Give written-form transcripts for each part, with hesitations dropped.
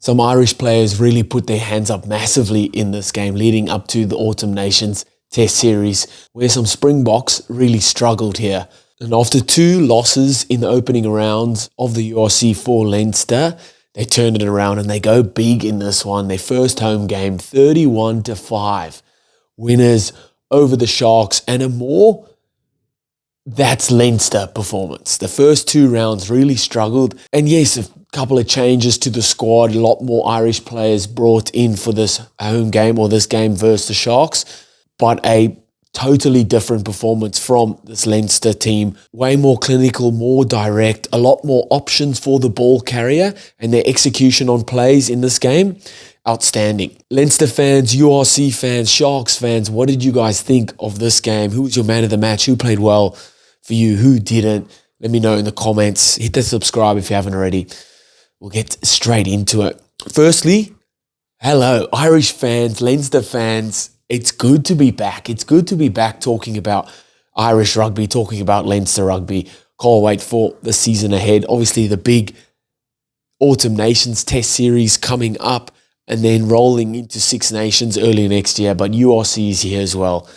Some Irish players really put their hands up massively in this game leading up to the Autumn Nations Test Series, where some Springboks really struggled here. And after 2 losses in the opening rounds of the URC for Leinster, they turned it around and they go big in this one. Their first home game, 31-5. Winners over the Sharks, and that's Leinster performance. The first 2 rounds really struggled. And yes, a couple of changes to the squad, a lot more Irish players brought in for this home game or this game versus the Sharks, but a totally different performance from this Leinster team. Way more clinical, more direct, a lot more options for the ball carrier, and their execution on plays in this game, outstanding. Leinster fans, URC fans, Sharks fans, what did you guys think of this game? Who was your man of the match? Who played well for you? Who didn't? Let me know in the comments. Hit the subscribe if you haven't already. We'll get straight into it. Firstly, hello, Irish fans, Leinster fans. It's good to be back. It's good to be back talking about Irish rugby, talking about Leinster rugby. Can't wait for the season ahead. Obviously, the big Autumn Nations Test Series coming up and then rolling into Six Nations early next year. But URC is here as well.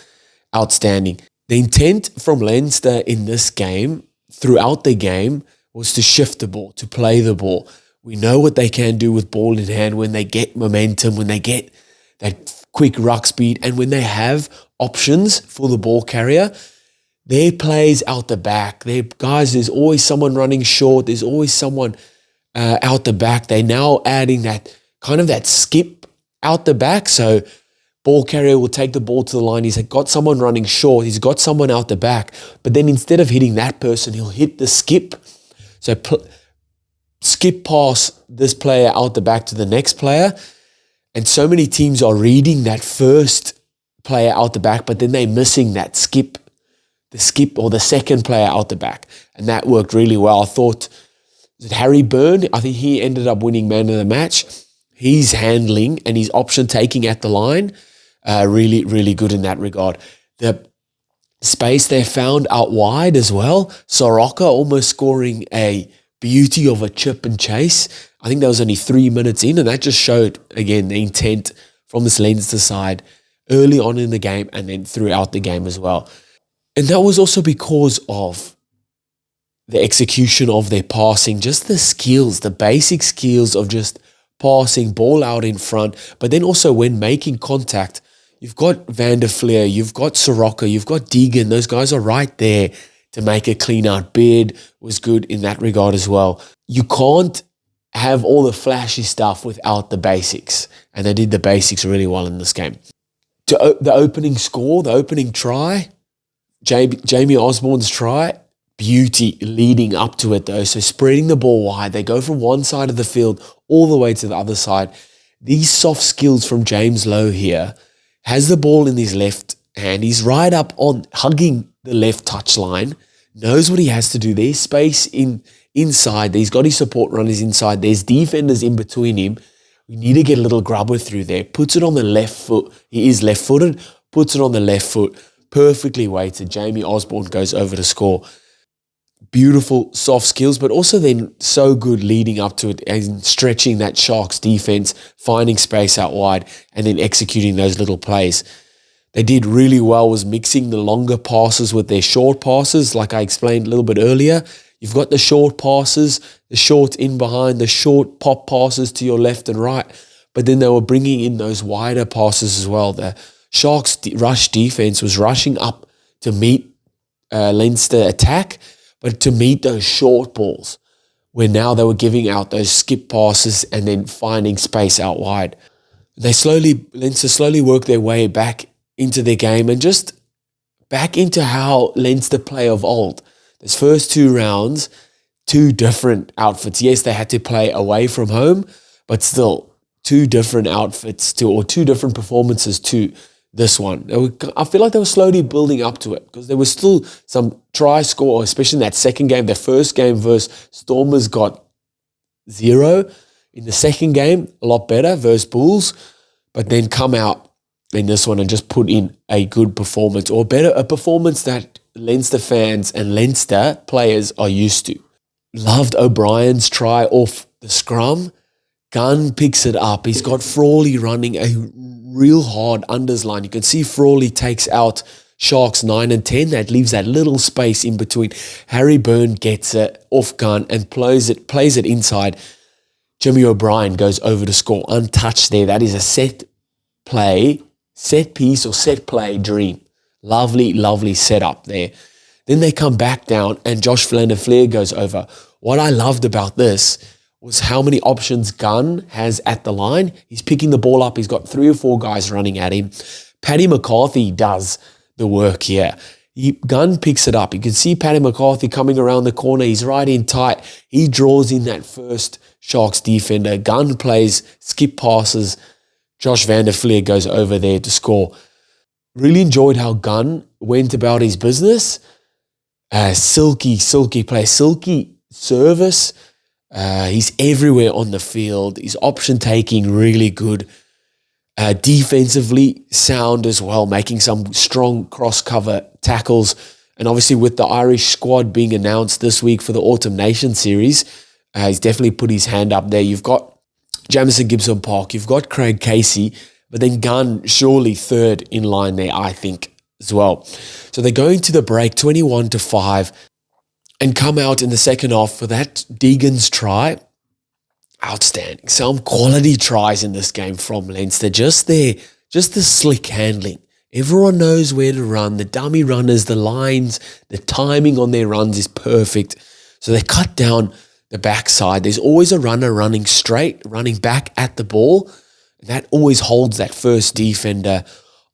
Outstanding. The intent from Leinster in this game, throughout the game, was to shift the ball, to play the ball. We know what they can do with ball in hand when they get momentum, when they get that quick ruck speed, and when they have options for the ball carrier, their plays out the back. There's always someone running short. There's always someone out the back. They're now adding that kind of that skip out the back. So ball carrier will take the ball to the line. He's got someone running short. He's got someone out the back. But then instead of hitting that person, he'll hit the skip. So skip pass this player out the back to the next player. And so many teams are reading that first player out the back, but then they're missing that skip, or the second player out the back. And that worked really well. I thought, was it Harry Byrne? I think he ended up winning man of the match. His handling and his option taking at the line, really, really good in that regard. The space they found out wide as well. Soroka almost scoring a beauty of a chip and chase. I think that was only 3 minutes in, and that just showed, again, the intent from this Leinster side early on in the game and then throughout the game as well. And that was also because of the execution of their passing, just the skills, the basic skills of just passing, ball out in front, but then also when making contact, you've got Van der Fleer, you've got Soroka, you've got Deegan, those guys are right there to make a clean out. Beard was good in that regard as well. You can't have all the flashy stuff without the basics, and they did the basics really well in this game. The opening score, the opening try, Jamie Osborne's try, beauty leading up to it though. So spreading the ball wide, they go from one side of the field all the way to the other side. These soft skills from James Lowe here, has the ball in his left hand, he's right up on hugging the left touchline, knows what he has to do. There's space inside. He's got his support runners inside. There's defenders in between him. We need to get a little grubber through there. Puts it on the left foot. He is left-footed. Puts it on the left foot. Perfectly weighted. Jamie Osborne goes over to score. Beautiful soft skills, but also then so good leading up to it and stretching that Sharks defense, finding space out wide, and then executing those little plays. They did really well was mixing the longer passes with their short passes, like I explained a little bit earlier. You've got the short passes, the short in behind, the short pop passes to your left and right, but then they were bringing in those wider passes as well. The Sharks' rush defense was rushing up to meet Leinster attack, but to meet those short balls, where now they were giving out those skip passes and then finding space out wide. Leinster slowly worked their way back into their game and just back into how Leinster play of old. Those first 2 rounds, 2 different outfits. Yes, they had to play away from home, but still 2 different outfits or 2 different performances to this one. I feel like they were slowly building up to it because there was still some try score, especially in that second game. Their first game versus Stormers got 0. In the second game, a lot better versus Bulls, but then come out in this one and just put in a good performance, or a performance that Leinster fans and Leinster players are used to. Loved O'Brien's try off the scrum. Gunn picks it up. He's got Frawley running a real hard unders line. You can see Frawley takes out Sharks 9 and 10. That leaves that little space in between. Harry Byrne gets it off Gunn and plays it inside. Jimmy O'Brien goes over to score untouched there. That is a set piece or set play dream. Lovely, lovely setup there. Then they come back down and Josh Flanner-Flair goes over. What I loved about this was how many options Gunn has at the line. He's picking the ball up. He's got 3 or 4 guys running at him. Paddy McCarthy does the work here. Gunn picks it up. You can see Paddy McCarthy coming around the corner. He's right in tight. He draws in that first Sharks defender. Gunn plays skip passes. Josh van der Fleer goes over there to score. Really enjoyed how Gunn went about his business. Silky play. Silky service. He's everywhere on the field. His option taking really good. Defensively sound as well, making some strong cross-cover tackles. And obviously with the Irish squad being announced this week for the Autumn Nation series, he's definitely put his hand up there. You've got Jamison Gibson-Park, you've got Craig Casey, but then Gunn surely third in line there, I think, as well. So they're going to the break 21-5 and come out in the second half for that Deegan's try. Outstanding. Some quality tries in this game from Leinster. Just the slick handling. Everyone knows where to run. The dummy runners, the lines, the timing on their runs is perfect. So they cut down the backside. There's always a runner running straight, running back at the ball. That always holds that first defender.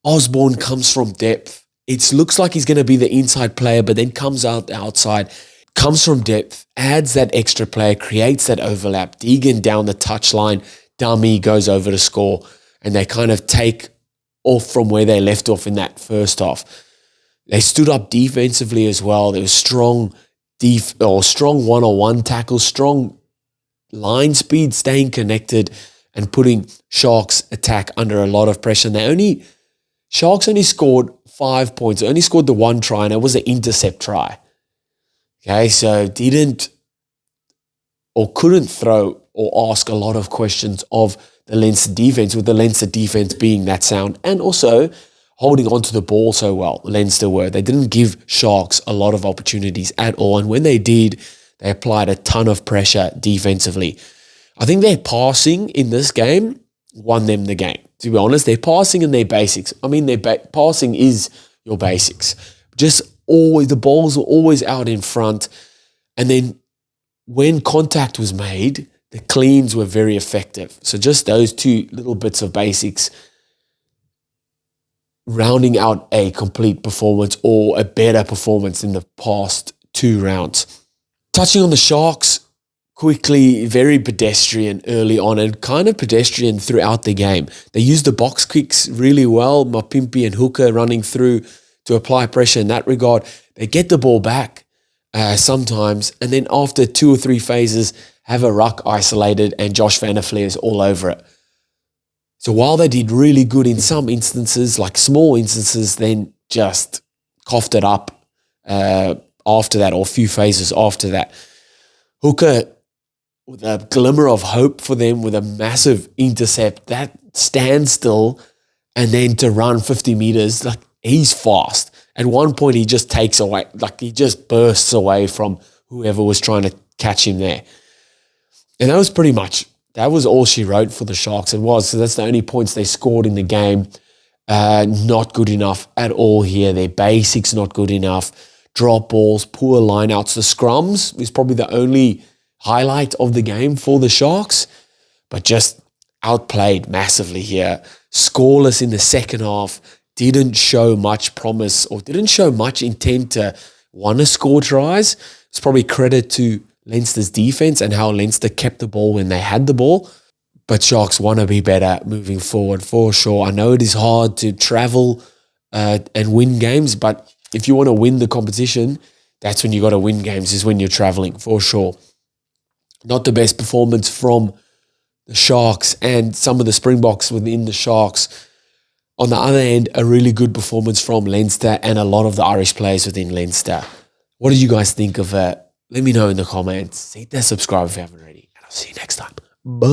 Osborne comes from depth. It looks like he's going to be the inside player, but then comes out the outside. Comes from depth, adds that extra player, creates that overlap. Deegan down the touchline, dummy goes over to score, and they kind of take off from where they left off in that first half. They stood up defensively as well. There was strong one-on-one tackles, strong line speed, staying connected, and putting Sharks' attack under a lot of pressure. And Sharks only scored 5 points. They only scored the 1 try, and it was an intercept try. Okay, so didn't or couldn't throw or ask a lot of questions of the Leinster defense, with the Leinster defense being that sound and also holding on to the ball so well. Leinster were. They didn't give Sharks a lot of opportunities at all, and when they did, they applied a ton of pressure defensively. I think their passing in this game won them the game. To be honest, their passing and their basics. I mean, passing is your basics. Just always, the balls were always out in front. And then when contact was made, the cleans were very effective. So just those 2 little bits of basics rounding out a complete performance or a better performance in the past 2 rounds. Touching on the Sharks quickly, very pedestrian early on and kind of pedestrian throughout the game. They used the box kicks really well. Mapimpi and Hooker running through to apply pressure in that regard. They get the ball back sometimes, and then after 2 or 3 phases, have a ruck isolated and Josh van der Fleer is all over it. So while they did really good in some instances, like small instances, then just coughed it up after that, or a few phases after that. Hooker, with a glimmer of hope for them, with a massive intercept, that standstill, and then to run 50 meters, like, he's fast. At one point, he just takes away, like he just bursts away from whoever was trying to catch him there. And that was all she wrote for the Sharks. It was, so that's the only points they scored in the game. Not good enough at all here. Their basics not good enough. Drop balls, poor lineouts. The scrums is probably the only highlight of the game for the Sharks, but just outplayed massively here. Scoreless in the second half. Didn't show much promise or didn't show much intent to want to score tries. It's probably credit to Leinster's defense and how Leinster kept the ball when they had the ball. But Sharks want to be better moving forward for sure. I know it is hard to travel and win games, but if you want to win the competition, that's when you got to win games, is when you're traveling for sure. Not the best performance from the Sharks and some of the Springboks within the Sharks. On the other end, a really good performance from Leinster and a lot of the Irish players within Leinster. What do you guys think of it? Let me know in the comments. Hit that subscribe if you haven't already. And I'll see you next time. Bye.